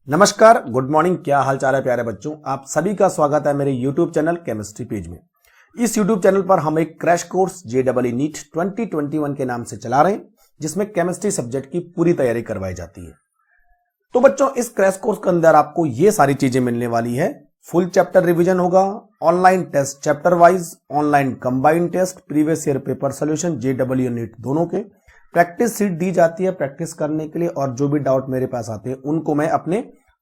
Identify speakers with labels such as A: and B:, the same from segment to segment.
A: नमस्कार, good morning. क्या हाल चाल है प्यारे बच्चों। आप सभी का स्वागत है मेरे यूट्यूब चैनल केमिस्ट्री पेज में। इस यूट्यूब चैनल पर हम एक क्रैश कोर्स JEE नीट 2021 के नाम से चला रहे हैं, जिसमें केमिस्ट्री सब्जेक्ट की पूरी तैयारी करवाई जाती है। तो बच्चों, इस क्रैश कोर्स के अंदर आपको ये सारी चीजें मिलने वाली है। फुल चैप्टर रिवीजन होगा, online test chapter wise, online combined test, previous year paper solution JEE NEET दोनों के, प्रैक्टिस सीट दी जाती है प्रैक्टिस करने के लिए, और जो भी डाउट मेरे पास आते हैं उनको मैं अपने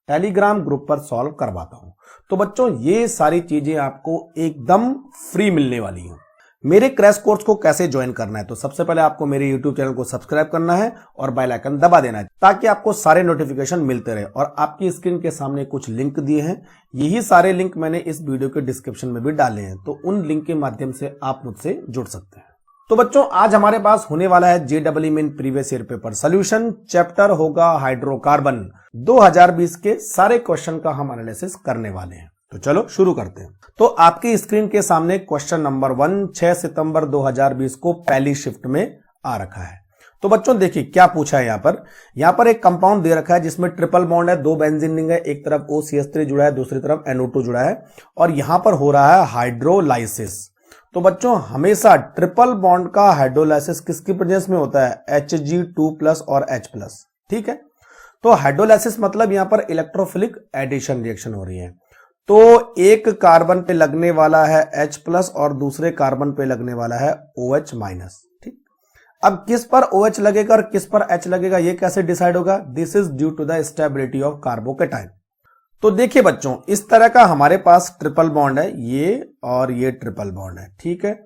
A: टेलीग्राम ग्रुप पर सॉल्व करवाता हूं। तो बच्चों, ये सारी चीजें आपको एकदम फ्री मिलने वाली हैं। मेरे क्रैश कोर्स को कैसे ज्वाइन करना है, तो सबसे पहले आपको मेरे यूट्यूब चैनल को सब्सक्राइब करना है और बेल आइकन दबा देना है, ताकि आपको सारे नोटिफिकेशन मिलते रहे। और आपकी स्क्रीन के सामने कुछ लिंक दिए हैं, यही सारे लिंक मैंने इस वीडियो के डिस्क्रिप्शन में भी डाले हैं, तो उन लिंक के माध्यम से आप मुझसे जुड़ सकते हैं। तो बच्चों, आज हमारे पास होने वाला है JEE main previous year paper solution. Chapter होगा हाइड्रोकार्बन। 2020 के सारे क्वेश्चन का हम एनालिसिस करने वाले हैं। तो चलो शुरू करते हैं। तो आपकी स्क्रीन के सामने क्वेश्चन नंबर 1 6 सितंबर 2020 को पहली शिफ्ट में आ रखा है। तो बच्चों देखिए क्या पूछा है। यहां पर एक कंपाउंड दे रखा है जिसमें ट्रिपल बॉन्ड है, 2 बेंजीन रिंग है, एक तरफ OCH3 जुड़ा है, दूसरी तरफ NO2 जुड़ा है, और यहां पर हो रहा है हाइड्रोलाइसिस। तो बच्चों, हमेशा ट्रिपल बॉन्ड का हाइड्रोलाइसिस किसकी प्रेजेंस में होता है? Hg2+ और H+। ठीक है, तो हाइड्रोलाइसिस मतलब यहां पर इलेक्ट्रोफिलिक एडिशन रिएक्शन हो रही है। तो एक कार्बन पे लगने वाला है H+ और दूसरे कार्बन पे लगने वाला है OH-। ठीक, अब किस पर OH लगेगा और किस पर H लगेगा, यह कैसे डिसाइड होगा? This is due to the stability of carbocation. तो देखिए बच्चों, इस तरह का हमारे पास ट्रिपल बॉन्ड है, ये और ये ट्रिपल बॉन्ड है। ठीक है,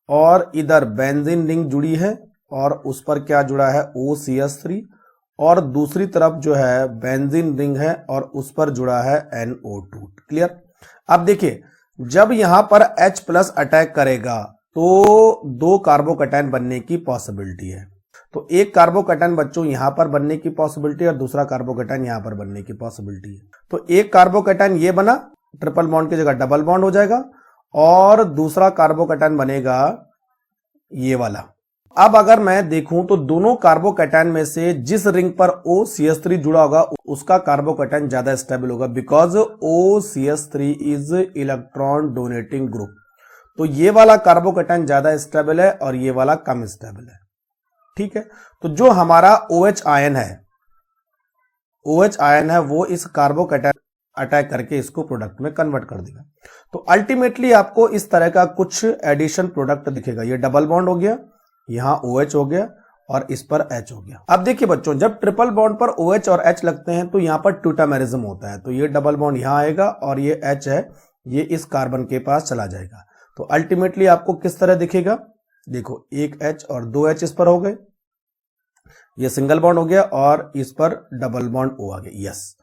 A: और इधर बेंजीन रिंग जुड़ी है और उस पर क्या जुड़ा है? OCH3, और दूसरी तरफ जो है बेंजीन रिंग है और उस पर जुड़ा है NO2। क्लियर। अब देखिए, जब यहां पर H+ अटैक करेगा तो 2 कार्बोकेटाइन बनने की पॉसिबिलिटी है। तो एक कार्बोकेटाइन बच्चों यहां पर बनने की पॉसिबिलिटी और दूसरा कार्बोकेटाइन यहां पर बनने की पॉसिबिलिटी है। तो एक कार्बोकेटाइन ये बना, ट्रिपल बॉन्ड की जगह डबल बॉन्ड हो जाएगा, और दूसरा कार्बोकेटाइन बनेगा ये वाला। अब अगर मैं देखूं तो दोनों कार्बोकेटाइन में से जिस रिंग पर OCH3 जुड़ा होगा उसका कार्बोकेटाइन ज्यादा स्टेबल होगा, because OCH3 is electron donating group. तो ये वाला कार्बोकेटाइन ज्यादा स्टेबल है और ये वाला कम स्टेबल है। ठीक है, तो जो हमारा OH आयन है वो इस कार्बोकेटाइन अटैक करके इसको प्रोडक्ट में कन्वर्ट कर देगा। तो अल्टीमेटली आपको इस तरह का कुछ एडिशन प्रोडक्ट दिखेगा। ये डबल बॉन्ड हो गया, यहां OH हो गया और इस पर H हो गया। अब देखिए बच्चों, जब ट्रिपल बॉन्ड पर OH और H लगते हैं तो यहां पर ट्यूटामेरिज्म होता है। तो ये डबल बॉन्ड यहां आएगा और ये H है, ये इस कार्बन के पास चला जाएगा। तो अल्टीमेटली आपको किस तरह दिखेगा? देखो, एक H और 2 H इस पर हो गए, ये सिंगल बॉन्ड हो गया, और इस पर डबल बॉन्ड O आ गया। यस,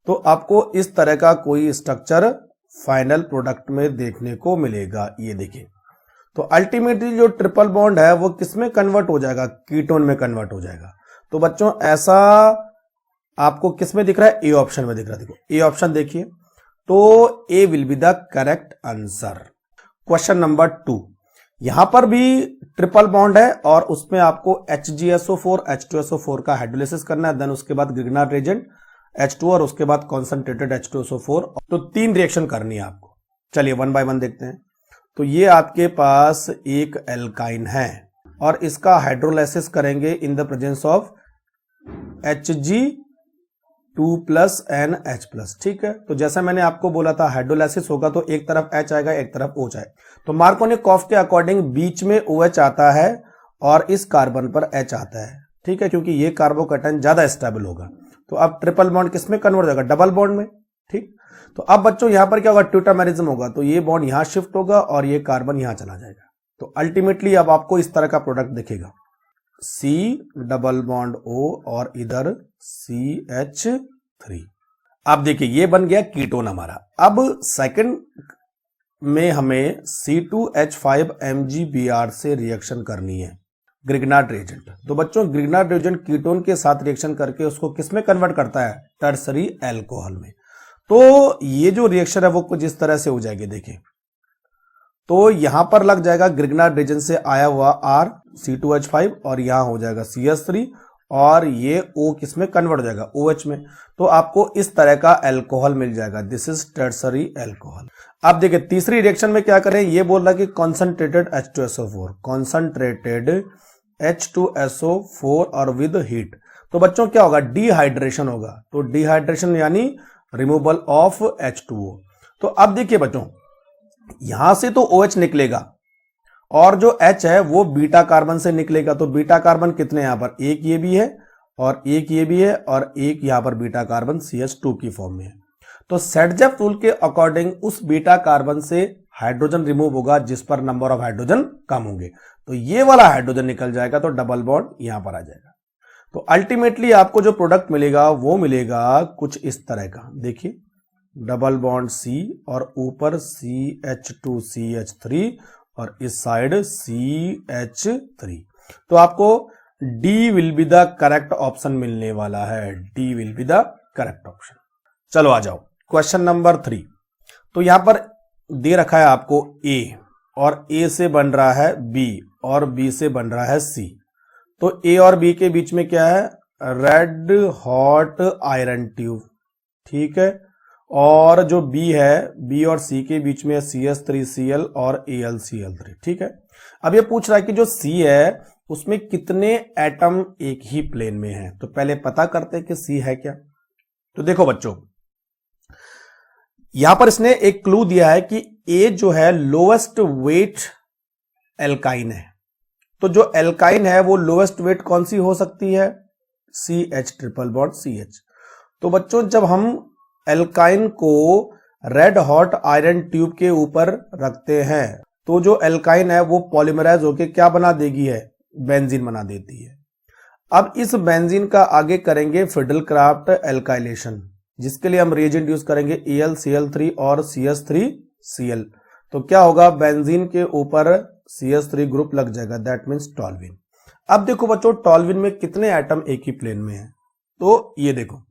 A: तो आपको इस तरह का कोई स्ट्रक्चर फाइनल प्रोडक्ट में देखने को मिलेगा। ये देखिए, तो अल्टीमेटली जो ट्रिपल बॉन्ड है वो किस में कन्वर्ट हो जाएगा? कीटोन में कन्वर्ट हो जाएगा। तो बच्चों, ऐसा आपको किस में दिख रहा है? ए ऑप्शन में दिख रहा है। देखो, ए ऑप्शन देखिए, तो A will be the correct answer. Question number 2, यहां पर भी ट्रिपल बॉन्ड है और उसमें आपको HgSO4 H2SO4 का हाइड्रोलाइसिस करना है। देन उसके बाद ग्रिग्नार्ड रिएजेंट H2 और उसके बाद कॉन्सेंट्रेटेड H2SO4। तो 3 रिएक्शन करनी है आपको। चलिए 1 बाय 1 देखते हैं। तो ये आपके पास एक एल्काइन है और इसका हाइड्रोलाइसिस करेंगे in the presence of Hg2+NH+। ठीक है, तो जैसा मैंने आपको बोला था हाइड्रोलाइसिस होगा तो एक तरफ H आएगा, एक तरफ OH आएगा। तो मार्कोनिकोव के अकॉर्डिंग बीच में OH आता है और इस कार्बन पर H आता है। ठीक है, क्योंकि ये कार्बोकेटाइन ज्यादा स्टेबल होगा। तो अब ट्रिपल बॉन्ड किस में कन्वर्ट हो जाएगा? डबल बॉन्ड में। ठीक, तो अब बच्चों यहां पर क्या होगा? ट्यूटामेरिज्म होगा, तो ये बॉन्ड यहां शिफ्ट होगा और ये कार्बन यहां चला जाएगा। तो अल्टीमेटली अब आपको इस तरह का प्रोडक्ट दिखेगा, C डबल बॉन्ड O और इधर CH3। अब देखिए, ये बन गया कीटोन हमारा। अब सेकंड में हमें C2H5MgBr से रिएक्शन करनी है, ग्रिग्नार्ड रिएजेंट। तो बच्चों, ग्रिग्नार्ड रिएजेंट कीटोन के साथ रिएक्शन करके उसको किस में कन्वर्ट करता है? टर्सरी एल्कोहल में। तो ये जो रिएक्शन है वो कुछ इस तरह से हो जाएगी। देखिए, तो यहां पर लग जाएगा ग्रिग्नार्ड रिएजेंट से आया हुआ R C2H5 और यहां हो जाएगा CH3 और ये O किस में कन्वर्ट हो जाएगा, OH में। तो आपको इस तरह का अल्कोहल मिल जाएगा, दिस इज टर्सरी अल्कोहल। अब देखिए तीसरी रिएक्शन में क्या करें, ये बोल रहा है कि कॉन्सेंट्रेटेड H2SO4, कॉन्सेंट्रेटेड H2SO4 और विद हीट। तो बच्चों क्या होगा, डिहाइड्रेशन होगा। तो डिहाइड्रेशन यानी रिमूवल ऑफ H2O। तो अब देखिए बच्चों, यहां से तो OH निकलेगा और जो H है वो बीटा कार्बन से निकलेगा। तो बीटा कार्बन कितने यहां पर, एक ये भी है और एक ये भी है और एक यहां पर बीटा कार्बन CH2 की फॉर्म में है। तो सेडजेफ रूल के अकॉर्डिंग उस बीटा कार्बन से हाइड्रोजन रिमूव होगा जिस पर नंबर ऑफ हाइड्रोजन कम होंगे। तो ये वाला हाइड्रोजन निकल जाएगा, तो डबल बॉन्ड यहां पर आ जाएगा। तो अल्टीमेटली आपको जो प्रोडक्ट मिलेगा वो मिलेगा कुछ इस तरह का, देखिए डबल बॉन्ड C और ऊपर CH2CH3 और इस साइड CH3। तो आपको D will be the correct option मिलने वाला है, D will be the correct option. चलो आ जाओ क्वेश्चन नंबर 3। तो यहां पर दे रखा है आपको A और A से बन रहा है B और B से बन रहा है C। तो A और B के बीच में क्या है, रेड हॉट आयरन ट्यूब, ठीक है। और जो B है, B और C के बीच में CH3Cl और AlCl3, ठीक है। अब ये पूछ रहा है कि जो C है उसमें कितने एटम एक ही प्लेन में है। तो पहले पता करते हैं कि C है क्या। तो देखो बच्चों, यहां पर इसने एक क्लू दिया है कि A जो है लोएस्ट वेट एल्काइन है। तो जो एल्काइन है वो लोएस्ट वेट कौन सी हो सकती है, CH ट्रिपल बॉन्ड CH। तो बच्चों जब हम एल्काइन को रेड हॉट आयरन ट्यूब के ऊपर रखते हैं तो जो एल्काइन है वो पॉलीमराइज होकर क्या बना देगी है, बेंजीन बना देती है। अब इस बेंजीन का आगे करेंगे फिडलक्राफ्ट एल्काइलेशन, जिसके लिए हम रिएजेंट यूज करेंगे AlCl3 और CH3Cl। तो क्या होगा, बेंजीन के ऊपर CH3 ग्रुप लग जाएगा, दैट मीन्स टॉल्विन। अब देखो बच्चों, टॉल्विन में कितने एटम एक ही प्लेन में है। तो ये देखो,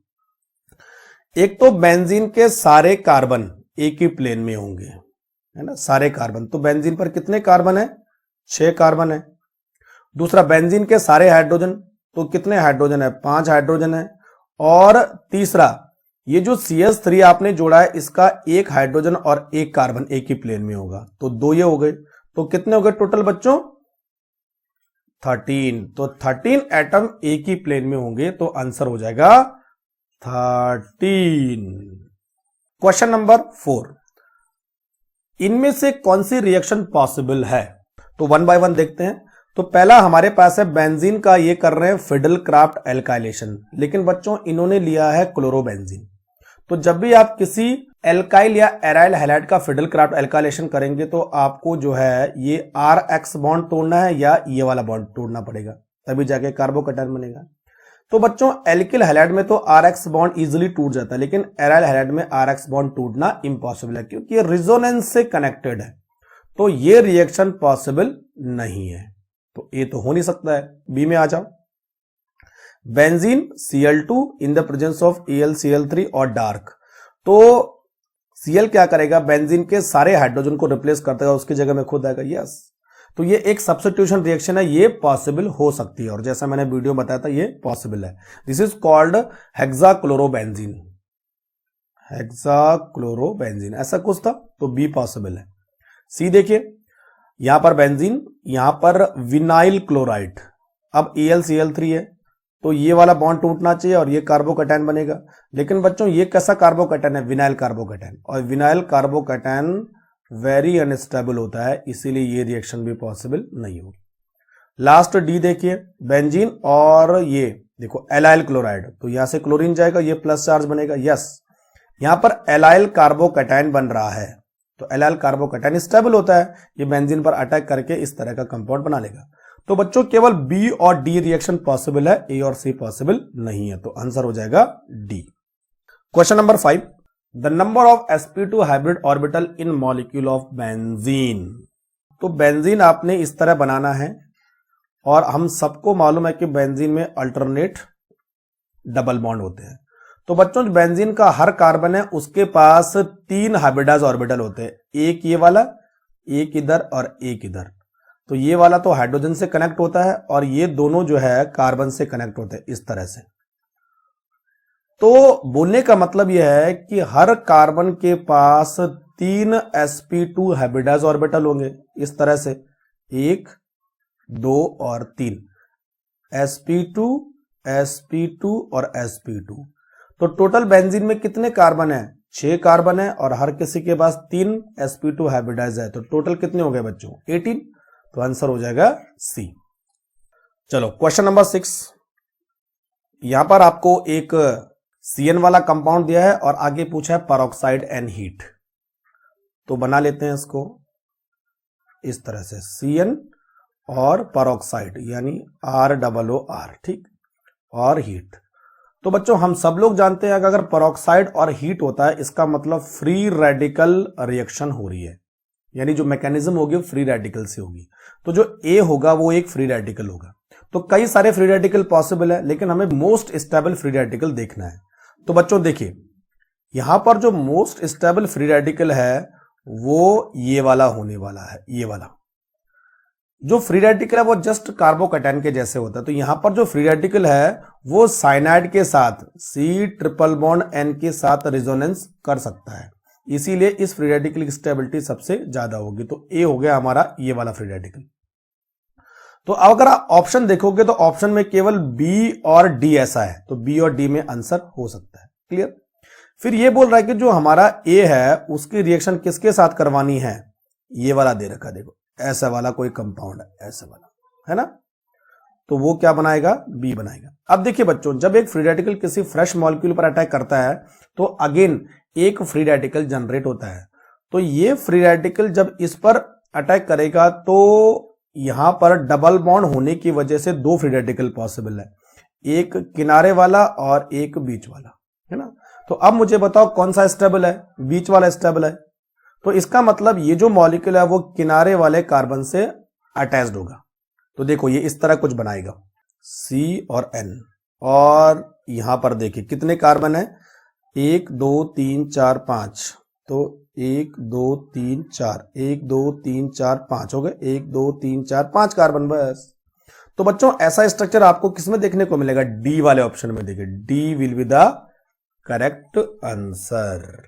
A: एक तो बेंजीन के सारे कार्बन एक ही प्लेन में होंगे, है ना, सारे कार्बन। तो बेंजीन पर कितने कार्बन है, 6 कार्बन है। दूसरा बेंजीन के सारे हाइड्रोजन, तो कितने हाइड्रोजन है, 5 हाइड्रोजन है। और तीसरा ये जो CH3 आपने जोड़ा है इसका एक हाइड्रोजन और एक कार्बन एक ही प्लेन में होगा, तो 2 ये हो गए। तो कितने हो गए टोटल बच्चों, 13। तो 13 एटम एक ही प्लेन में होंगे, तो आंसर हो जाएगा 13। क्वेश्चन नंबर 4, इनमें से कौन सी रिएक्शन पॉसिबल है। तो वन बाय वन देखते हैं। तो पहला हमारे पास है बेंजीन का, ये कर रहे हैं फिडलक्राफ्ट एल्काइलेशन, लेकिन बच्चों इन्होंने लिया है क्लोरोबेंजीन। तो जब भी आप किसी एल्काइल या एराइल हैलाइड का फिडलक्राफ्ट एल्काइलेशन करेंगे तो आपको जो है ये RX बॉन्ड तोड़ना है या ये वाला बॉन्ड तोड़ना पड़ेगा, तभी जाके कार्बोकैटायन बनेगा। तो बच्चों एल्किल हैलाइड में तो RX बॉन्ड इजीली टूट जाता है, लेकिन एराइल हैलाइड में RX बॉन्ड टूटना इंपॉसिबल है क्योंकि ये रेजोनेंस से कनेक्टेड है। तो ये रिएक्शन पॉसिबल नहीं है, तो ए तो हो नहीं सकता है। बी में आ जाओ, benzene Cl2 in the presence of AlCl3 और डार्क। तो Cl क्या करेगा, बेंजीन के सारे हाइड्रोजन को रिप्लेस कर देगा, उसकी जगह में खुद आएगा, यस। तो ये एक सब्स्टिट्यूशन रिएक्शन है, ये पॉसिबल हो सकती है और जैसा मैंने वीडियो में बताया था ये पॉसिबल है। दिस इज कॉल्ड हेक्साक्लोरोबेंजीन, हेक्साक्लोरोबेंजीन ऐसा कुछ था, तो बी पॉसिबल है। सी देखिए, यहां पर बेंजीन, यहां पर विनाइल क्लोराइड। अब AlCl3 है तो ये वाला बॉन्ड टूटना चाहिए और ये कार्बोकैटायन बनेगा, लेकिन बच्चों ये कैसा कार्बोकैटायन है, विनाइल कार्बोकैटायन, और विनाइल कार्बोकैटायन वेरी अनस्टेबल होता है, इसीलिए ये रिएक्शन भी पॉसिबल नहीं होगी। लास्ट डी देखिए, बेंजीन और ये देखो एलाइल क्लोराइड, तो यहां से क्लोरीन जाएगा, ये प्लस चार्ज बनेगा, यस। यहां पर एलाइल कार्बोकैटायन बन रहा है, तो एलाइल कार्बोकैटायन स्टेबल होता है, ये बेंजीन पर अटैक करके इस तरह का कंपाउंड बना लेगा। तो बच्चों केवल बी और डी रिएक्शन पॉसिबल है, ए और सी पॉसिबल नहीं है, तो आंसर हो जाएगा D. Question number 5, the number of sp2 hybrid orbital in molecule of benzene. तो बेंजीन आपने इस तरह बनाना है और हम सबको मालूम है कि बेंजीन में अल्टरनेट डबल बॉन्ड होते हैं। तो बच्चों बेंजीन का हर कार्बन है उसके पास 3 हाइब्रिडाइज ऑर्बिटल होते हैं, एक ये वाला, एक इधर और एक इधर। तो ये वाला तो हाइड्रोजन से कनेक्ट होता है और ये दोनों जो है कार्बन से कनेक्ट होते हैं इस तरह से। तो बोलने का मतलब यह है कि हर कार्बन के पास 3 sp2 हाइब्रिडाइज ऑर्बिटल होंगे इस तरह से, 1 2 और 3, sp2 sp2 और sp2। तो टोटल बेंजीन में कितने कार्बन है? 6 कार्बन है और हर किसी के पास 3 sp2 हाइब्रिडाइज है। तो टोटल कितने हो गए बच्चों? 18। तो आंसर हो जाएगा सी। चलो क्वेश्चन नंबर 6। यहां पर आपको एक CN वाला कंपाउंड दिया है और आगे पूछा है पेरोक्साइड एंड हीट। तो बना लेते हैं इसको इस तरह से, CN और पेरोक्साइड यानी ROOR, ठीक, और हीट। तो बच्चों हम सब लोग जानते हैं कि अगर पेरोक्साइड और हीट होता है इसका मतलब फ्री रेडिकल रिएक्शन हो रही है, यानी जो मैकेनिज्म होगी फ्री रेडिकल से होगी। तो जो ए होगा वो एक फ्री रेडिकल होगा। तो कई सारे फ्री रेडिकल पॉसिबल है लेकिन हमें मोस्ट स्टेबल फ्री रेडिकल देखना है। तो बच्चों देखिए यहां पर जो मोस्ट स्टेबल फ्री रेडिकल है वो ये वाला होने वाला है। ये वाला जो फ्री रेडिकल है वो जस्ट कार्बोकैटायन के जैसे होता है। तो यहां पर जो फ्री रेडिकल है वो साइनाइड के साथ C�BN के साथ रेजोनेंस कर सकता है, इसीलिए इस फ्री रेडिकल की स्टेबिलिटी सबसे ज्यादा होगी। तो ए हो गया हमारा ये वाला फ्री रेडिकल। तो अगर आप ऑप्शन देखोगे तो ऑप्शन में केवल बी और डी ऐसा है, तो बी और डी में आंसर हो सकता है। क्लियर। फिर ये बोल रहा है कि जो हमारा ए है उसकी रिएक्शन किसके साथ करवानी है? ये वाला दे रखा, देखो ऐसा वाला कोई कंपाउंड है, ऐसा वाला है ना, तो वो क्या बनाएगा? बी बनाएगा। अब देखिए बच्चों जब एक फ्री रेडिकल किसी फ्रेश मॉलिक्यूल पर अटैक करता है तो अगेन एक फ्री रेडिकल जनरेट होता है। तो ये फ्री रेडिकल जब इस पर अटैक करेगा तो यहां पर डबल बॉन्ड होने की वजह से 2 फ्री रेडिकल पॉसिबल है, एक किनारे वाला और एक बीच वाला, है ना। तो अब मुझे बताओ कौन सा स्टेबल है? बीच वाला स्टेबल है। तो इसका मतलब ये जो मॉलिक्यूल है वो किनारे वाले कार्बन से अटैच्ड होगा। तो देखो ये इस तरह कुछ बनाएगा C और N, और यहां पर देखिए कितने कार्बन है? 1 2 3 4 5। तो 1 2 3 4, 1 2 3 4 5 हो गए, 1 2 3 4 5 कार्बन बस। तो बच्चों ऐसा स्ट्रक्चर आपको किसमें देखने को मिलेगा? डी वाले ऑप्शन में। देखिए D will be the correct answer.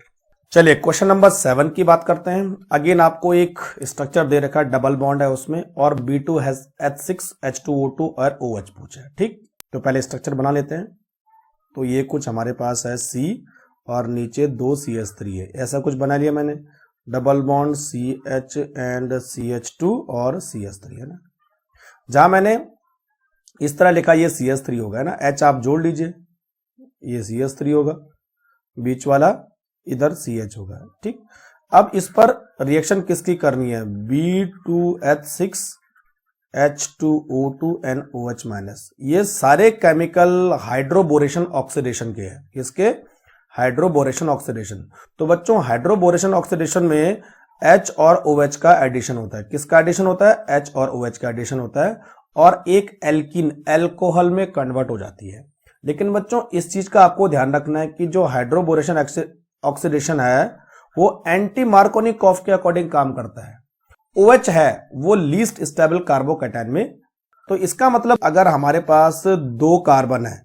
A: चलिए क्वेश्चन नंबर 7 की बात करते हैं। अगेन आपको एक स्ट्रक्चर दे रखा है, डबल बॉन्ड है उसमें, और B2 हैज H6 H2O2 और OH पूछा है, ठीक। तो पहले स्ट्रक्चर बना लेते हैं। तो ये कुछ हमारे पास है C और नीचे 2 CH3 है, ऐसा कुछ बना लिया मैंने, double bond CH and CH2 और CH3 है ना। जहां मैंने इस तरह लिखा ये CH3 होगा, है ना, H आप जोड़ लीजिए, ये CH3 होगा, बीच वाला इधर CH होगा, ठीक। अब इस पर रिएक्शन किसकी करनी है? B2H6 H2O2 and OH minus. ये सारे केमिकल हाइड्रोबोरेशन ऑक्सीडेशन के हैं। किसके? Hydroboration oxidation. तो बच्चों हाइड्रोबोरेशन ऑक्सीडेशन में H और OH का एडिशन होता है। किसका एडिशन होता है? H और OH का एडिशन होता है, और एक एल्कीन एल्कोहल में कन्वर्ट हो जाती है। लेकिन बच्चों इस चीज का आपको ध्यान रखना है कि जो हाइड्रोबोरेशन ऑक्सीडेशन है वो एंटी मार्कोनिकॉफ के अकॉर्डिंग काम करता है। OH है वो लीस्ट स्टेबल कार्बोकैटायन में। तो इसका मतलब अगर हमारे पास 2 कार्बन है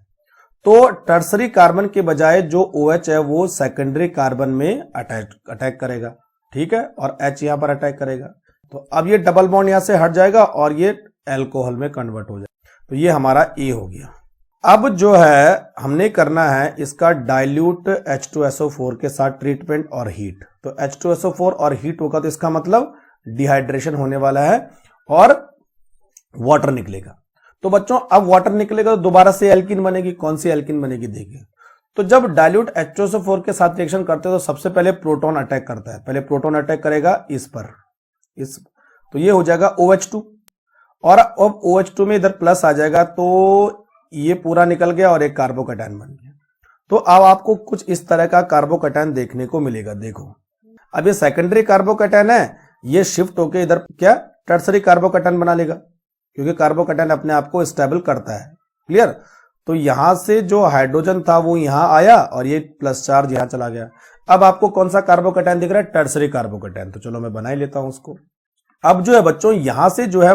A: तो टर्सरी कार्बन के बजाय जो OH है वो सेकेंडरी कार्बन में अटैक करेगा, ठीक है, और H यहां पर अटैक करेगा। तो अब ये डबल बॉन्ड यहां से हट जाएगा और ये एल्कोहल में कन्वर्ट हो जाएगा। तो ये हमारा A हो गया। अब जो है हमने करना है इसका डाइल्यूट H2SO4 के साथ ट्रीटमेंट और हीट। तो H2SO4 और हीट होगा तो इसका मतलब डिहाइड्रेशन होने वाला है और वाटर निकलेगा। तो बच्चों अब वाटर निकलेगा तो दोबारा से एल्कीन बनेगी। कौन सी एल्कीन बनेगी? देखिए, तो जब डाइल्यूट H2SO4 के साथ रिएक्शन करते हैं तो सबसे पहले प्रोटॉन अटैक करता है। पहले प्रोटॉन अटैक करेगा इस पर, इस, तो ये हो जाएगा OH2, और अब OH2 में इधर प्लस आ जाएगा तो ये पूरा निकल गया और एक कार्बोकैटायन बन गया। तो अब आपको कुछ इस तरह का कार्बोकैटायन देखने को मिलेगा। देखो अब ये सेकेंडरी कार्बोकैटायन है, ये शिफ्ट होके इधर क्या टर्सरी कार्बोकैटायन बना लेगा, क्योंकि कार्बोकैटायन अपने आप को स्टेबल करता है। क्लियर। तो यहां से जो हाइड्रोजन था वो यहां आया और ये प्लस चार्ज यहां चला गया। अब आपको कौन सा कार्बोकैटायन दिख रहा है? Tertiary carbocation. तो चलो मैं बना ही लेता हूं उसको। अब जो है बच्चों यहां से जो है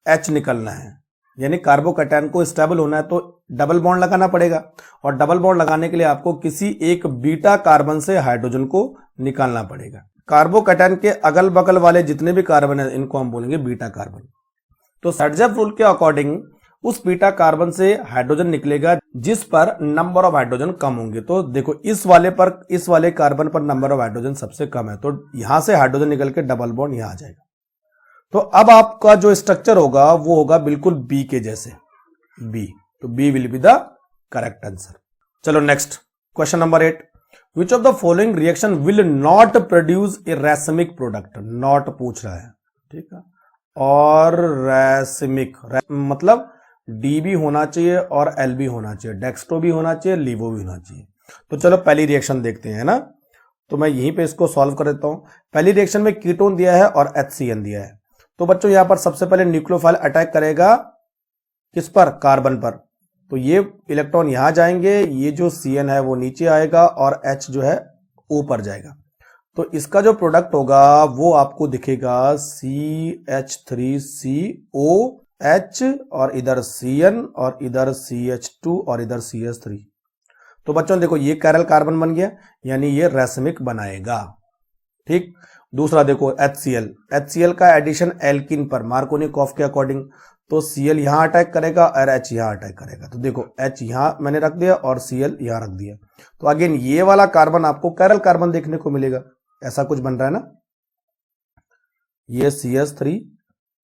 A: -H निकलना है, यानी कार्बोकैटायन को स्टेबल होना है तो डबल बॉन्ड लगाना पड़ेगा, और डबल बॉन्ड लगाने के लिए आपको किसी एक बीटा कार्बन से हाइड्रोजन को निकालना पड़ेगा। कार्बोकैटायन के अगल बगल वाले जितने भी कार्बन है इनको हम बोलेंगे बीटा कार्बन। तो सर्जेफ रूल के अकॉर्डिंग उस बीटा कार्बन से हाइड्रोजन निकलेगा जिस पर नंबर ऑफ हाइड्रोजन कम होंगे। तो देखो इस वाले कार्बन पर नंबर ऑफ हाइड्रोजन सबसे कम है, तो यहां से हाइड्रोजन निकल के डबल बॉन्ड यहां आ जाएगा। तो अब आपका जो स्ट्रक्चर होगा वो होगा बिल्कुल बी के जैसे, बी। तो B will be the correct answer. चलो next question number 8, which of the following reaction will not produce a racemic product. Not पूछ रहा है, ठीक है, और रैसमिक मतलब डी भी होना चाहिए और एल भी होना चाहिए, डेक्स्ट्रो भी होना चाहिए, लीवो भी होना चाहिए। तो चलो पहली रिएक्शन देखते हैं ना, तो मैं यहीं पे इसको सॉल्व कर देता हूं। पहली रिएक्शन में कीटोन दिया है और HCN दिया है। तो बच्चों यहां पर सबसे पहले न्यूक्लियोफाइल अटैक करेगा किस पर, कार्बन पर। तो ये इलेक्ट्रॉन यहां जाएंगे, ये जो CN है वो नीचे आएगा और H जो है ऊपर जाएगा। तो इसका जो प्रोडक्ट होगा वो आपको दिखेगा CH3COH और इधर CN और इधर CH2 और इधर CH3। तो बच्चों देखो ये कैरल कार्बन बन गया, यानी ये रैसमिक बनाएगा, ठीक। दूसरा देखो HCl का एडिशन एल्किन पर मार्कोनिकॉफ के अकॉर्डिंग, तो Cl यहां अटैक करेगा और H यहां अटैक करेगा। तो देखो H यहां मैंने रख दिया और Cl यहां रख दिया। तो अगेन ये वाला कार्बन आपको कैरल कार्बन देखने को मिलेगा, ऐसा कुछ बन रहा है ना। ये CH3,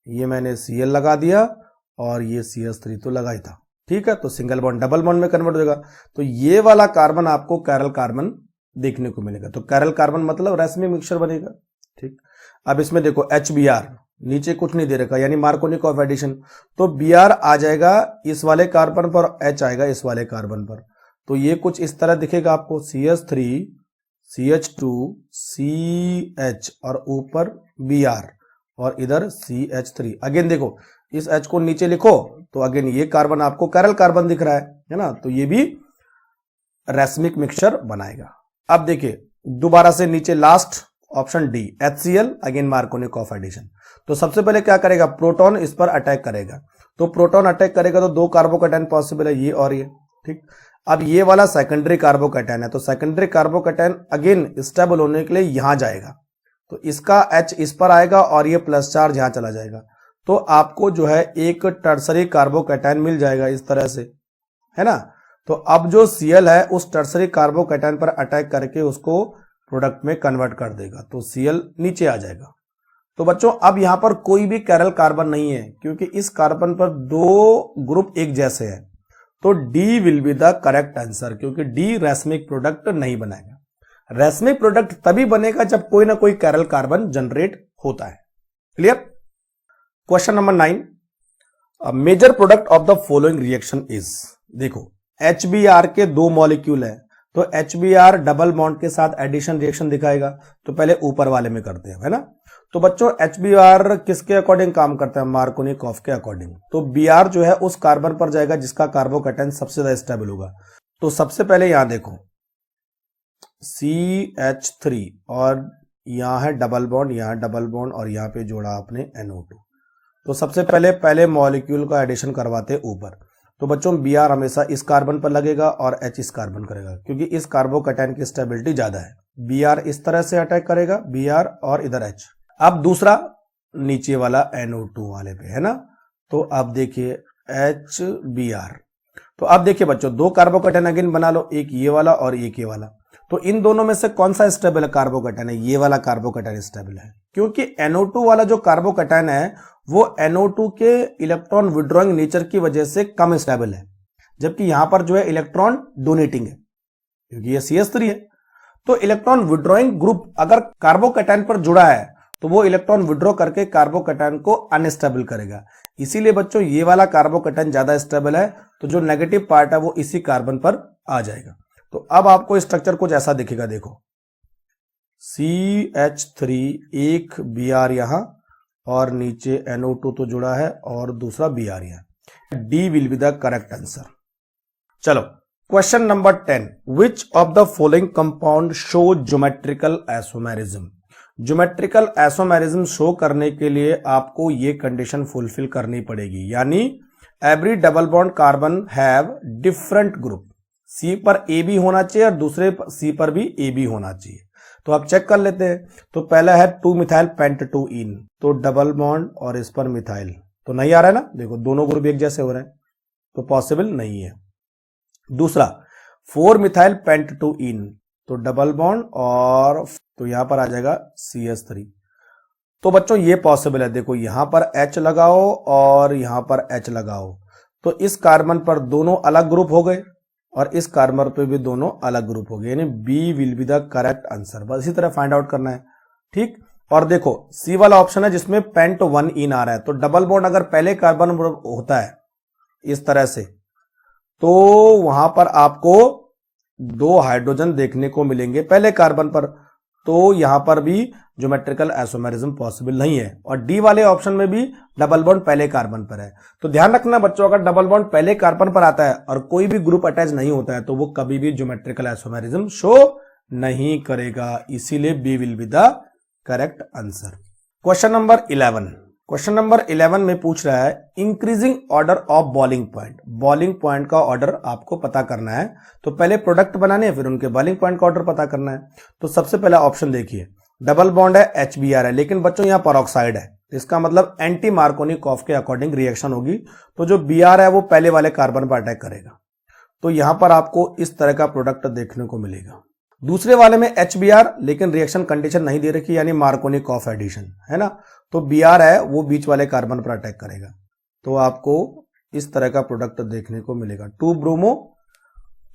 A: ये मैंने Cl लगा दिया और ये CH3 तो लगा ही था, ठीक है। तो सिंगल बॉन्ड डबल बॉन्ड में कन्वर्ट हो जाएगा। तो ये वाला कार्बन आपको कैरल कार्बन देखने को मिलेगा। तो कैरल कार्बन मतलब रैसमिक मिक्सचर बनेगा, ठीक। अब इसमें देखो HBr, नीचे कुछ नहीं दे रखा, यानी मार्कोनिकॉफ एडिशन। तो Br आ जाएगा इस वाले कार्बन पर, H आएगा इस वाले कार्बन पर। तो ये कुछ इस तरह दिखेगा आपको, CH3 CH2 CH और ऊपर Br और इधर CH3। अगेन देखो इस H को नीचे लिखो तो अगेन ये कार्बन आपको कैरल कार्बन दिख रहा है ना। तो ये भी रैसमिक मिक्सचर बनाएगा। अब देखिए दोबारा से नीचे last option D, HCl, again Markovnikov addition. तो सबसे पहले क्या करेगा, प्रोटॉन इस पर अटैक करेगा। तो प्रोटॉन अटैक करेगा तो दो कार्बोकैटायन पॉसिबल है, ये और ये, ठीक। अब ये वाला सेकेंडरी कार्बोकैटायन है, तो सेकेंडरी कार्बोकैटायन अगेन स्टेबल होने के लिए यहां जाएगा। तो इसका H इस पर आएगा और ये प्लस चार्ज यहां चला जाएगा। तो आपको जो है एक टर्सरी कार्बोकैटायन मिल जाएगा इस तरह से, है ना। तो अब जो Cl है उस टर्सरी कार्बोकैटायन पर अटैक करके उसको प्रोडक्ट में कन्वर्ट कर देगा। तो Cl नीचे आ जाएगा। तो बच्चों अब यहां पर कोई भी कैरल कार्बन नहीं है, क्योंकि इस कार्बन पर दो ग्रुप एक जैसे हैं। तो D will be the correct answer, क्योंकि D रैसमिक प्रोडक्ट नहीं बनाएगा। रैसमिक प्रोडक्ट तभी बनेगा जब कोई ना कोई कैरल कार्बन जनरेट होता है। Clear. Question number 9, major product of the following reaction is. देखो HBr के दो मॉलिक्यूल है, तो HBr डबल बॉन्ड के साथ एडिशन रिएक्शन दिखाएगा। तो पहले ऊपर वाले में करते हैं, है ना। तो बच्चों HBr किसके अकॉर्डिंग काम करता है, मार्कोनिकॉफ के अकॉर्डिंग। तो Br जो है उस कार्बन पर जाएगा जिसका कार्बोकैटायन सबसे ज्यादा स्टेबल होगा। तो सबसे पहले यहां देखो CH3 और यहां है डबल बॉन्ड, यहां डबल बॉन्ड और यहां पे जोड़ा आपने NO2। तो सबसे पहले मॉलिक्यूल का एडिशन करवाते ऊपर। तो बच्चों Br हमेशा इस कार्बन पर लगेगा और H इस कार्बन करेगा, क्योंकि इस कार्बोकैटायन की स्टेबिलिटी ज्यादा है। Br इस तरह से अटैक करेगा, Br और इधर H। अब दूसरा नीचे वाला NO2 वाले पे, है ना। तो अब देखिए HBr। तो अब देखिए बच्चों दो कार्बोकैटायन अगेन बना लो, एक ये वाला और एक ये वाला। तो इन दोनों में से कौन सा स्टेबल है कार्बोकैटायन है, ये वाला कार्बोकैटायन स्टेबल है, क्योंकि NO2 वाला जो कार्बोकैटायन है वो NO2 के इलेक्ट्रॉन विड्रॉइंग नेचर की वजह से कम स्टेबल है, जबकि यहां पर जो है इलेक्ट्रॉन डोनेटिंग है, क्योंकि ये CH3 है। तो इलेक्ट्रॉन विड्रॉइंग ग्रुप अगर कार्बोकैटायन पर जुड़ा है तो वो इलेक्ट्रॉन विड्रॉ करके कार्बोकैटायन को अनस्टेबल करेगा। इसीलिए बच्चों ये वाला कार्बोकैटायन ज्यादा स्टेबल है, तो जो नेगेटिव पार्ट है वो इसी कार्बन पर आ जाएगा। तो अब आपको स्ट्रक्चर कुछ ऐसा दिखेगा, देखो CH3, एक Br यहां और नीचे NO2 तो जुड़ा है और दूसरा Br यहां। D will be the correct answer. चलो question number 10, which of the following compound show geometrical isomerism. Geometrical isomerism show करने के लिए आपको ये कंडीशन फुलफिल करनी पड़ेगी, यानी every double bond carbon have different group, C पर ए भी होना चाहिए और दूसरे सी पर भी ए भी होना चाहिए। तो आप चेक कर लेते हैं। तो पहला है 2 मिथाइल पेंट 2 इन, तो डबल बॉन्ड और इस पर मिथाइल, तो नहीं आ रहा है ना, देखो दोनों ग्रुप एक जैसे हो रहे हैं, तो पॉसिबल नहीं है। दूसरा 4 मिथाइल पेंट 2 इन, तो डबल बॉन्ड और तो यहां पर आ जाएगा CH3, तो बच्चों ये पॉसिबल है। देखो यहां पर H लगाओ और यहां पर H लगाओ, तो इस कार्बन पर दोनों अलग ग्रुप हो गए और इस कार्बन पे भी दोनों अलग ग्रुप हो गए, यानी B will be the correct answer. बस इसी तरह फाइंड आउट करना है, ठीक। और देखो सी वाला ऑप्शन है जिसमें पेंट 1 इन आ रहा है, तो डबल बॉन्ड अगर पहले कार्बन होता है इस तरह से, तो वहां पर आपको 2 हाइड्रोजन देखने को मिलेंगे पहले कार्बन पर, तो यहां पर भी ज्योमेट्रिकल आइसोमेरिज्म पॉसिबल नहीं है। और डी वाले ऑप्शन में भी डबल बॉन्ड पहले कार्बन पर है। तो ध्यान रखना बच्चों, अगर डबल बॉन्ड पहले कार्बन पर आता है और कोई भी ग्रुप अटैच नहीं होता है, तो वो कभी भी ज्योमेट्रिकल आइसोमेरिज्म शो नहीं करेगा, इसीलिए B will be the correct answer. Question number 11, question number 11 में पूछ रहा है increasing order of boiling point. Boiling point का ऑर्डर आपको पता करना है, तो पहले प्रोडक्ट बनाने हैं फिर उनके बॉइलिंग पॉइंट का ऑर्डर पता करना है। तो सबसे पहला ऑप्शन देखिए, डबल बॉन्ड है HBr है, लेकिन बच्चों यहां परऑक्साइड है, इसका मतलब एंटी मार्कोनिकॉफ के अकॉर्डिंग रिएक्शन होगी, तो जो Br है वो पहले वाले कार्बन पर अटैक करेगा, तो यहां पर आपको इस तरह का प्रोडक्ट देखने को मिलेगा। दूसरे वाले में HBr, लेकिन रिएक्शन कंडीशन नहीं दे रखी, यानी मार्कोनिकॉफ एडिशन है ना, तो Br है वो बीच वाले कार्बन पर अटैक करेगा, तो आपको इस तरह का प्रोडक्ट देखने को मिलेगा, 2 ब्रोमो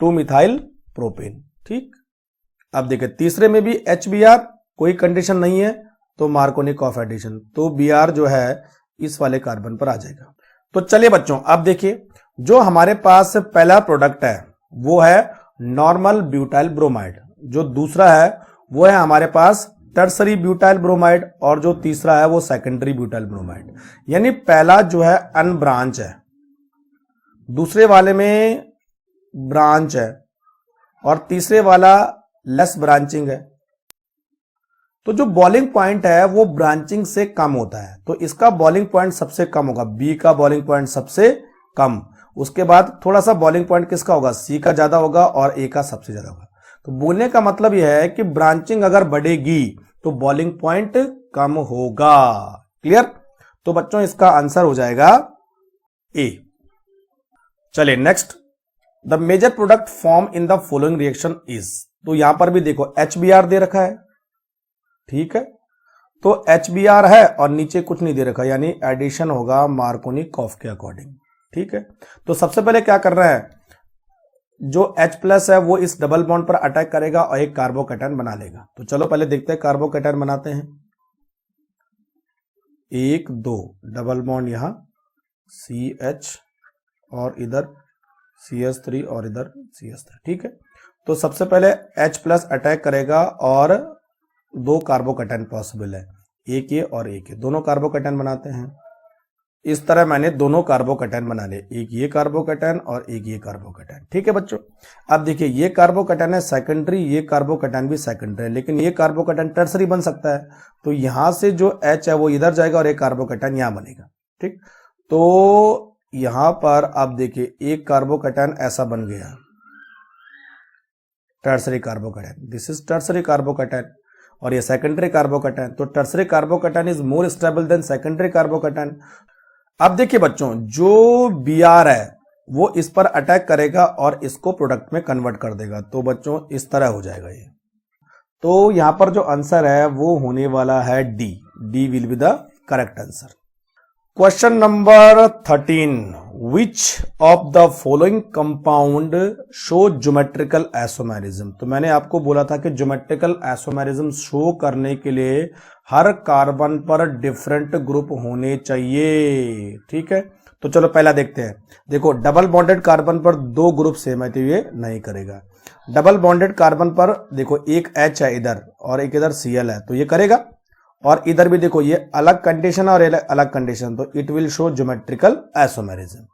A: 2 मिथाइल प्रोपेन, ठीक। अब देखिए तीसरे में भी HBr, कोई कंडीशन नहीं है, तो मार्कोनिकॉफ एडिशन, तो Br जो है इस वाले कार्बन पर आ जाएगा। तो चलिए बच्चों अब देखिए, जो हमारे पास पहला प्रोडक्ट है वो है नॉर्मल ब्यूटाइल ब्रोमाइड, जो दूसरा है वो है हमारे पास टर्सरी ब्यूटाइल ब्रोमाइड, और जो तीसरा है वो सेकेंडरी ब्यूटाइल ब्रोमाइड। यानी पहला जो है अनब्रांच है, दूसरे वाले में ब्रांच है, और तीसरे वाला लेस ब्रांचिंग है। तो जो बॉइलिंग पॉइंट है वो ब्रांचिंग से कम होता है, तो इसका बॉइलिंग पॉइंट सबसे कम होगा, बी का बॉइलिंग पॉइंट सबसे कम, उसके बाद थोड़ा सा बॉइलिंग पॉइंट किसका होगा, सी का ज्यादा होगा, और ए का सबसे ज्यादा होगा। तो बोलने का मतलब यह है कि ब्रांचिंग अगर बढ़ेगी तो बॉइलिंग पॉइंट कम होगा। क्लियर? तो बच्चों इसका आंसर हो जाएगा ए। चलिए next, the major product form in the following reaction is, तो यहां पर भी देखो HBr दे रखा है, ठीक है, तो HBr है और नीचे कुछ नहीं दे रखा, यानी एडिशन होगा मार्कोनिकॉफ के अकॉर्डिंग, ठीक है। तो सबसे पहले क्या कर रहा है, जो H+ है वो इस डबल बॉन्ड पर अटैक करेगा और एक कार्बोकैटायन बना लेगा। तो चलो पहले देखते हैं कार्बोकैटायन बनाते हैं, 1 2 डबल बॉन्ड यहां CH और इधर CH3 और इधर CH3, ठीक है। तो सबसे पहले H+ अटैक करेगा और 2 कार्बोकैटायन पॉसिबल है, एक ये और एक ये, दोनों कार्बोकैटायन बनाते हैं। इस तरह मैंने दोनों कार्बोकैटायन बना लिए, एक ये कार्बोकैटायन और एक ये कार्बोकैटायन, ठीक है बच्चों। अब देखिए ये कार्बोकैटायन है सेकेंडरी, ये कार्बोकैटायन भी सेकेंडरी है, लेकिन ये कार्बोकैटायन टर्सरी बन सकता है, तो यहां से जो H है वो इधर जाएगा और एक कार्बोकैटायन यहां बनेगा, ठीक। तो यहां पर आप देखिए एक कार्बोकैटायन ऐसा बन गया, tertiary carbocation, this is tertiary carbocation, और ये सेकेंडरी कार्बोकैटायन। तो tertiary carbocation is more stable then secondary carbocation. अब देखिए बच्चों, जो Br है वो इस पर अटैक करेगा और इसको प्रोडक्ट में कन्वर्ट कर देगा, तो बच्चों इस तरह हो जाएगा ये। तो यहां पर जो आंसर है वो होने वाला है D, D will be the correct answer. Question number 13, which of the following compound show geometrical isomerism. तो मैंने आपको बोला था कि ज्योमेट्रिकल आइसोमेरिज्म शो करने के लिए हर कार्बन पर डिफरेंट ग्रुप होने चाहिए, ठीक है। तो चलो पहला देखते हैं, देखो डबल बॉन्डेड कार्बन पर 2 ग्रुप सेम है, तो ये नहीं करेगा। डबल बॉन्डेड कार्बन पर देखो एक H है इधर और एक इधर Cl है, तो ये करेगा, और इधर भी देखो ये अलग कंडीशन और अलग कंडीशन, तो it will show geometrical isomerism.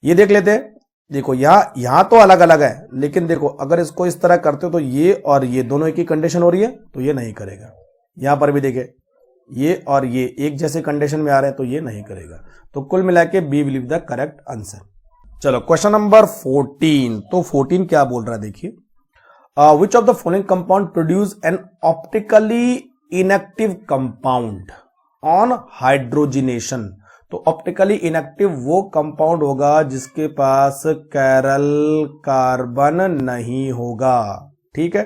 A: ये देख लेते हैं, देखो यहां तो अलग अलग है, लेकिन देखो अगर इसको इस तरह करते हो तो ये और ये दोनों एक ही कंडीशन हो रही है, तो ये नहीं करेगा, यहां पर भी देखे ये और ये एक जैसे कंडीशन में आ रहे हैं तो ये नहीं करेगा। तो कुल मिला के B will be the correct answer. चलो क्वेश्चन नंबर 14। तो 14 क्या बोल रहा है देखिए, which of the following compound produce an optically inactive compound on hydrogenation. तो ऑप्टिकली इनएक्टिव वो कंपाउंड होगा जिसके पास कैरल कार्बन नहीं होगा। ठीक है,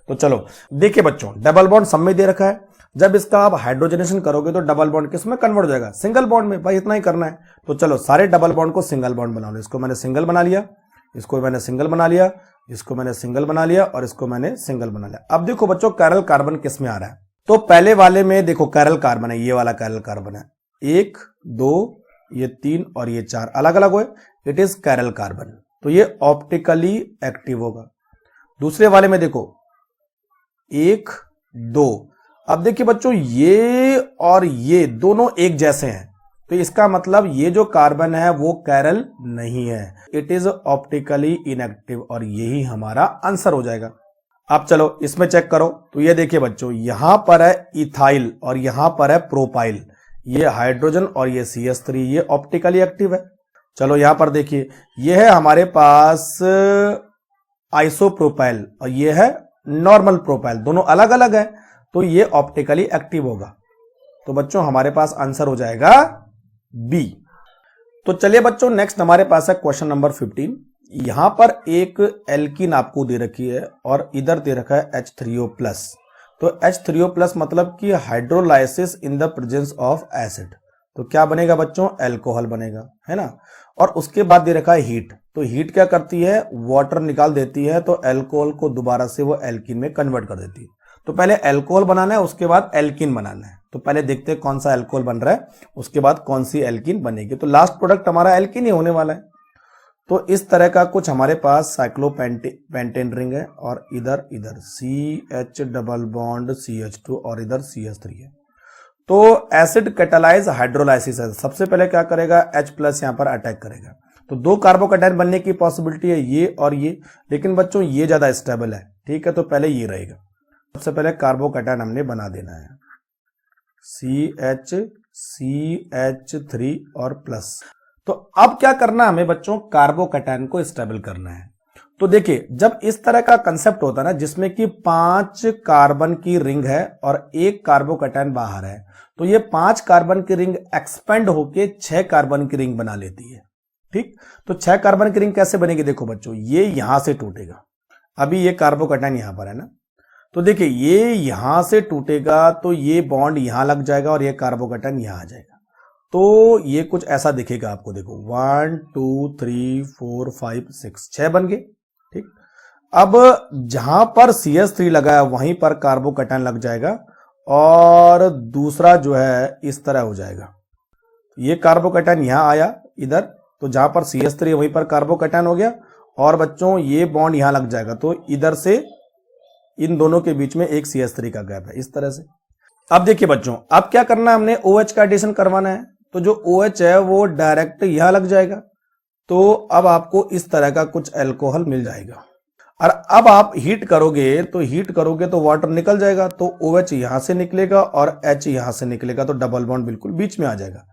A: तो चलो देखिए बच्चों, डबल बॉन्ड सब में दे रखा है, जब इसका आप हाइड्रोजनेशन करोगे तो डबल बॉन्ड किस में कन्वर्ट हो जाएगा, सिंगल बॉन्ड में। भाई इतना ही करना है। तो चलो सारे डबल बॉन्ड को सिंगल बॉन्ड बना लो। इसको मैंने सिंगल बना लिया, इसको मैंने सिंगल बना लिया, इसको मैंने सिंगल बना लिया और इसको मैंने सिंगल बना लिया। अब देखो बच्चों कैरल कार्बन किस में आ रहा है। तो पहले वाले में देखो कैरल कार्बन है, ये वाला कैरल कार्बन है, 1 2 ये 3 और ये 4 अलग अलग हुए, इट इज कैरल कार्बन। तो ये ऑप्टिकली एक्टिव होगा। दूसरे वाले में देखो 1 2, अब देखिए बच्चों ये और ये दोनों एक जैसे हैं, तो इसका मतलब ये जो कार्बन है वो कैरल नहीं है, इट इज ऑप्टिकली इनएक्टिव और यही हमारा आंसर हो जाएगा। अब चलो इसमें चेक करो, तो ये देखिए बच्चों यहां पर है इथाइल और यहां पर है प्रोपाइल, ये हाइड्रोजन और ये CH3, ये ऑप्टिकली एक्टिव है। चलो यहां पर देखिए ये है हमारे पास आइसोप्रोपाइल और ये है नॉर्मल प्रोपाइल, दोनों अलग अलग है, तो ये ऑप्टिकली एक्टिव होगा। तो बच्चों हमारे पास आंसर हो जाएगा बी। तो चलिए बच्चों नेक्स्ट हमारे पास है क्वेश्चन नंबर 15। यहां पर एक एल्कीन आपको दे रखी है और इधर दे रखा है H3O+। तो H3O+ मतलब कि hydrolysis in the presence of acid, तो क्या बनेगा बच्चों, एल्कोहल बनेगा, है ना। और उसके बाद दे रखा है हीट, तो हीट क्या करती है, वाटर निकाल देती है, तो एल्कोहल को दोबारा से वो एल्कीन में कन्वर्ट कर देती है। तो पहले एल्कोहल बनाना है, उसके बाद एल्कीन बनाना है। तो पहले देखते हैं कौन सा एल्कोहल बन रहा है, उसके बाद कौन सी एल्कीन बनेगी। तो लास्ट प्रोडक्ट हमारा एल्कीन ही होने वाला है। तो इस तरह का कुछ हमारे पास साइक्लोपेंटेन रिंग है और इधर CH डबल बॉन्ड CH2 और इधर CH3 है। तो एसिड कैटालाइज हाइड्रोलाइसिस है, सबसे पहले क्या करेगा, H+ यहां पर अटैक करेगा। तो 2 कार्बोकैटायन बनने की पॉसिबिलिटी है, ये और ये, लेकिन बच्चों ये ज्यादा स्टेबल है। ठीक है, तो पहले ये रहेगा। सबसे पहले कार्बोकैटायन हमने बना देना है, CH CH3 और प्लस। तो अब क्या करना है हमें बच्चों, कार्बोकैटायन को स्टेबल करना है। तो देखिए जब इस तरह का कंसेप्ट होता है ना, जिसमें कि 5 कार्बन की रिंग है और 1 कार्बोकैटायन बाहर है, तो ये 5 कार्बन की रिंग एक्सपेंड होके 6 कार्बन की रिंग बना लेती है। ठीक, तो 6 कार्बन की रिंग कैसे बनेगी, देखो बच्चों ये यहां से टूटेगा, अभी ये कार्बोकैटायन यहां पर है ना, तो देखिए ये यहां से टूटेगा तो ये बॉन्ड यहां लग जाएगा और ये कार्बोकैटायन यहां आ जाएगा। तो ये कुछ ऐसा दिखेगा आपको, देखो 1 2 3 4 5 6 6 बन गए। ठीक, अब जहां पर CH3 लगा है वहीं पर कार्बोकैटायन लग जाएगा और दूसरा जो है इस तरह हो जाएगा। ये कार्बोकैटायन यहां आया इधर, तो जहां पर CH3 वहीं पर कार्बोकैटायन हो गया और बच्चों ये बॉन्ड यहां लग जाएगा, तो इधर से इन दोनों के बीच में एक CH3 का गैप है, इस तरह से। अब देखिए बच्चों, अब क्या करना है, हमने OH का एडिशन करवाना है, तो जो OH है वो डायरेक्ट यहां लग जाएगा, तो अब आपको इस तरह का कुछ अल्कोहल मिल जाएगा। और अब आप हीट करोगे तो वाटर निकल जाएगा, तो OH यहां से निकलेगा और H यहां से निकलेगा, तो डबल बॉन्ड बिल्कुल बीच में आ जाएगा।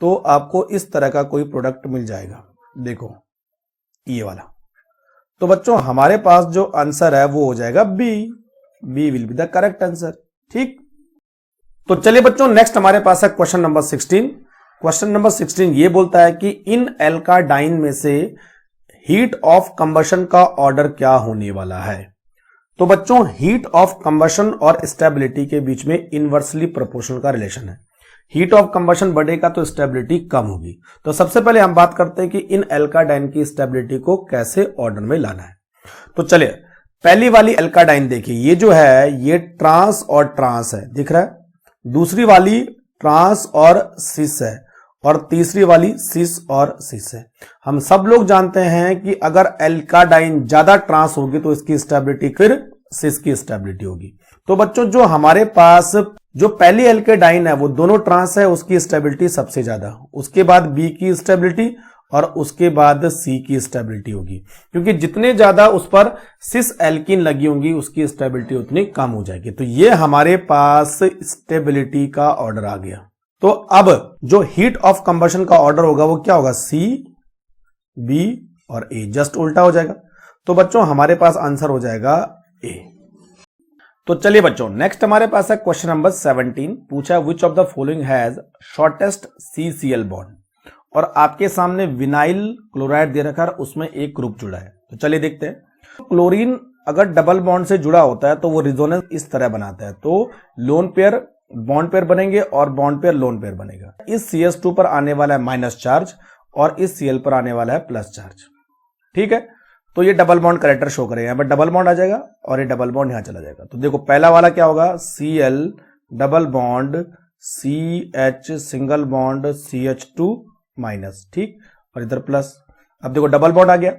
A: तो आपको इस तरह का कोई प्रोडक्ट मिल जाएगा, देखो ये वाला। तो बच्चों हमारे पास जो आंसर है वो हो जाएगा B will be the correct answer. ठीक, तो चलिए बच्चों नेक्स्ट हमारे पास है क्वेश्चन नंबर 16। क्वेश्चन नंबर 16 ये बोलता है कि इन एल्काडाइन में से हीट ऑफ कंबशन का ऑर्डर क्या होने वाला है। तो बच्चों हीट ऑफ कंबशन और स्टेबिलिटी के बीच में इनवर्सली प्रोपोर्शनल का रिलेशन है। हीट ऑफ कंबशन बढ़ेगा तो स्टेबिलिटी कम होगी। तो सबसे पहले हम बात करते हैं कि इन एल्काडाइन की स्टेबिलिटी को कैसे ऑर्डर में लाना है। तो चलिए पहली वाली एल्काडाइन देखिए, ये जो है ये ट्रांस और ट्रांस है, दिख रहा है। दूसरी वाली ट्रांस और सिस है और तीसरी वाली सिस और सिस है। हम सब लोग जानते हैं कि अगर एल्काडाइन ज्यादा ट्रांस होगी तो इसकी स्टेबिलिटी फिर सिस की स्टेबिलिटी होगी। तो बच्चों जो हमारे पास जो पहली एल्काडाइन है वो दोनों ट्रांस है, उसकी स्टेबिलिटी सबसे ज्यादा, उसके बाद बी की स्टेबिलिटी और उसके बाद C की स्टेबिलिटी होगी, क्योंकि जितने ज्यादा उस पर सिस एल्कीन लगी होंगी उसकी स्टेबिलिटी उतनी कम हो जाएगी। तो ये हमारे पास स्टेबिलिटी का ऑर्डर आ गया। तो अब जो हीट ऑफ कंबशन का ऑर्डर होगा वो क्या होगा, C, B और A, जस्ट उल्टा हो जाएगा। तो बच्चों हमारे पास आंसर हो जाएगा A। तो चलिए बच्चों नेक्स्ट हमारे पास है क्वेश्चन नंबर 17। पूछा विच of the following has shortest CCl bond, और आपके सामने विनाइल क्लोराइड दे रखा है, उसमें एक ग्रुप जुड़ा है। तो चलिए देखते हैं। क्लोरीन अगर डबल बॉन्ड से जुड़ा होता है तो वो रिजोनेंस इस तरह बनाता है, तो लोन पेयर बॉन्ड पेयर बनेंगे और बॉन्ड पेयर लोन पेयर बनेगा। इस CS2 पर आने वाला है माइनस चार्ज और इस Cl पर आने वाला है प्लस चार्ज। ठीक है, तो ये डबल बॉन्ड करेक्टर शो करेगा, यहां पर डबल बॉन्ड आ जाएगा और ये डबल बॉन्ड यहां चला जाएगा। तो देखो पहला वाला क्या होगा, Cl double bond CH single bond CH2 minus, ठीक, और इधर प्लस। अब देखो डबल बॉन्ड आ गया।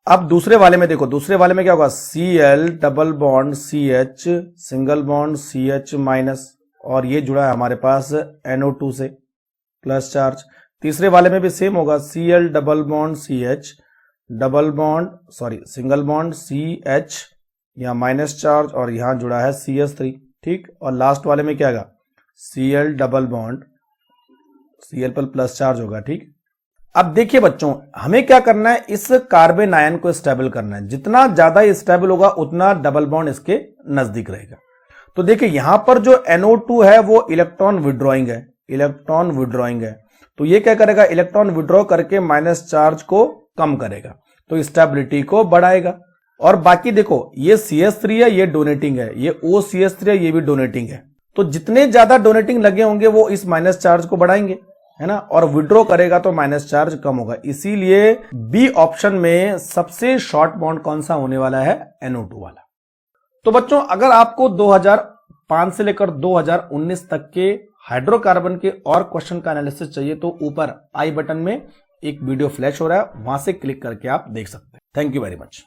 A: अब दूसरे वाले में देखो, दूसरे वाले में क्या होगा, Cl double bond CH single bond CH minus, और ये जुड़ा है हमारे पास NO2 से, प्लस चार्ज। तीसरे वाले में भी सेम होगा, Cl double bond CH double bond single bond CH, यहां माइनस चार्ज और यहां जुड़ा है CH3, ठीक। और लास्ट वाले में क्या होगा, Cl डबल बॉन्ड Cl पर प्लस चार्ज होगा, ठीक। अब देखिए बच्चों हमें क्या करना है, इस कार्बन आयन को स्टेबल करना है। जितना ज्यादा स्टेबल होगा उतना डबल बॉन्ड इसके नजदीक रहेगा। तो देखिए यहां पर जो NO2 है वो इलेक्ट्रॉन विड्रॉइंग है, इलेक्ट्रॉन विड्रॉइंग है। तो ये क्या करेगा, इलेक्ट्रॉन विड्रॉ करके माइनस चार्ज को कम करेगा, तो स्टेबिलिटी को बढ़ाएगा। और बाकी देखो ये CH3 है, ये डोनेटिंग है, ये OCH3 है, ये भी डोनेटिंग है। तो जितने ज्यादा डोनेटिंग लगे होंगे वो इस माइनस चार्ज को बढ़ाएंगे, है ना, और विड्रॉ करेगा तो माइनस चार्ज कम होगा। इसीलिए बी ऑप्शन में सबसे शॉर्ट बॉन्ड कौन सा होने वाला है, NO2 वाला। तो बच्चों अगर आपको 2005 से लेकर 2019 तक के हाइड्रोकार्बन के और क्वेश्चन का एनालिसिस चाहिए तो ऊपर आई बटन में एक वीडियो फ्लैश हो रहा है, वहां से क्लिक करके आप देख सकते हैं। Thank you very much.